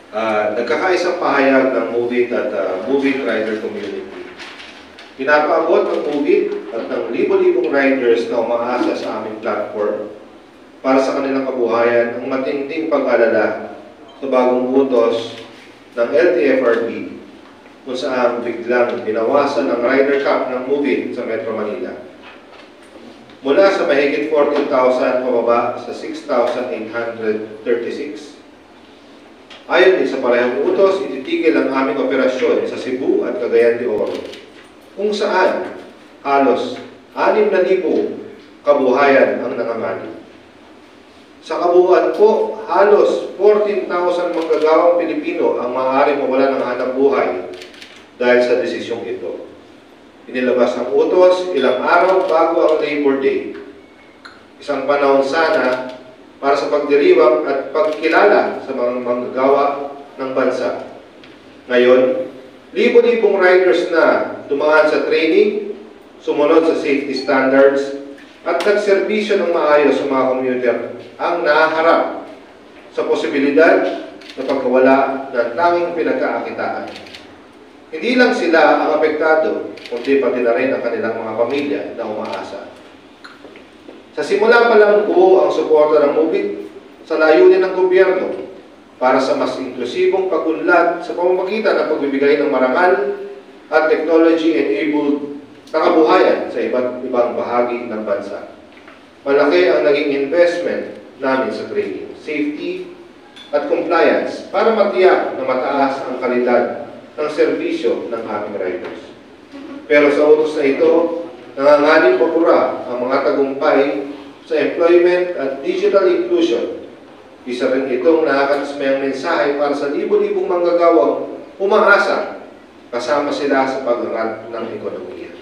Nagkakaisang pahayag ng MOVIT at MOVIT Rider Community. Pinapaabot ng MOVIT at ng libo-libong riders na umaasa sa aming platform para sa kanilang kabuhayan ang matinding pag-alala sa bagong utos ng LTFRB kung saan biglang binawasan ang rider cap ng MOVIT sa Metro Manila. Mula sa mahigit 14,000 pababa sa 6,836. Ayon din sa parehong utos, ititigil ang aming operasyon sa Cebu at Cagayan de Oro, kung saan halos 6,000 kabuhayan ang nanganganib. Sa kabuuan po, halos 14,000 manggagawang Pilipino ang maaaring mawala ng hanap buhay dahil sa desisyong ito. Inilabas ang utos ilang araw bago ang Labor Day. Isang panahon sana para sa pagdiriwang at pagkilala sa mga manggagawa ng bansa. Ngayon, libo-libong riders na dumaan sa training, sumunod sa safety standards, at nagserbisyo ng maayos sa mga commuter ang nahaharap sa posibilidad na pagkawala ng tanging pinagkakakitaan. Hindi lang sila ang apektado, kundi pati na rin ang kanilang mga pamilya na umaasa. Sa simula pa lang buo ang suporta ng MOVIT sa layunin ng gobyerno para sa mas inklusibong pag-unlad sa pamamagitan ng pagbibigay ng marangal at technology-enabled na kabuhayan sa iba't ibang bahagi ng bansa. Malaki ang naging investment namin sa training, safety at compliance para matiyak na mataas ang kalidad ng serbisyo ng aming riders. Pero sa utos na ito, nanganganib papura ang mga tagumpay sa employment at digital inclusion. Isa rin itong nakakatismayang mensahe para sa libo-libong manggagawang umaasa kasama sila sa pag-angat ng ekonomiya.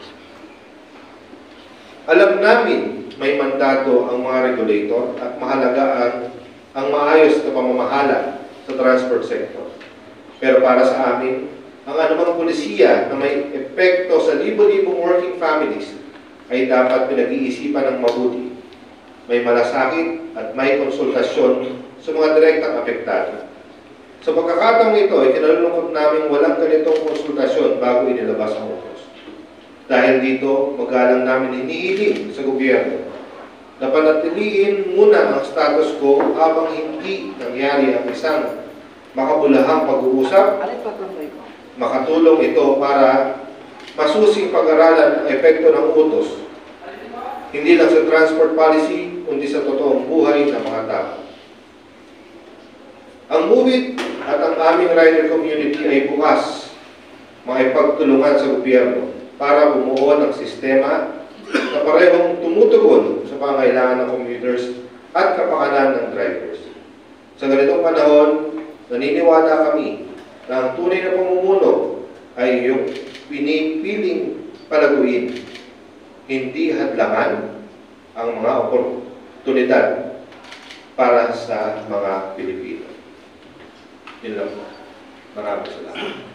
Alam namin may mandato ang mga regulator at mahalaga ang maayos na pamamahala sa transport sector. Pero para sa amin, ang anumang polisiya na may epekto sa libo-libong working families ay dapat pinag-iisipan ng mabuti. May malasakit at may konsultasyon sa mga direktang apektado. Sa pagkakataong ito, ikinalulungkot namin walang ganitong konsultasyon bago inilabas ang utos. Dahil dito, magalang namin hinihiling sa gobyerno na panatiliin muna ang status quo habang hindi nangyari ang isang makabulahang pag-uusap. Makatulong ito para masusing pag-aralan ang epekto ng utos, hindi lang sa transport policy, kundi sa totoong buhay ng mga tao. Ang MOVIT at ang aming rider community ay bukas makipagtulungan sa gobyerno para bumuo ng sistema na parehong tumutugon sa pangailangan ng commuters at kapakanan ng drivers. Sa ganitong panahon, naniniwala kami na ang tunay na pamumuno ay yung pinipiling palaguin, hindi hadlangan ang mga oportunidad para sa mga Pilipino. Yun lang po. Maraming salamat.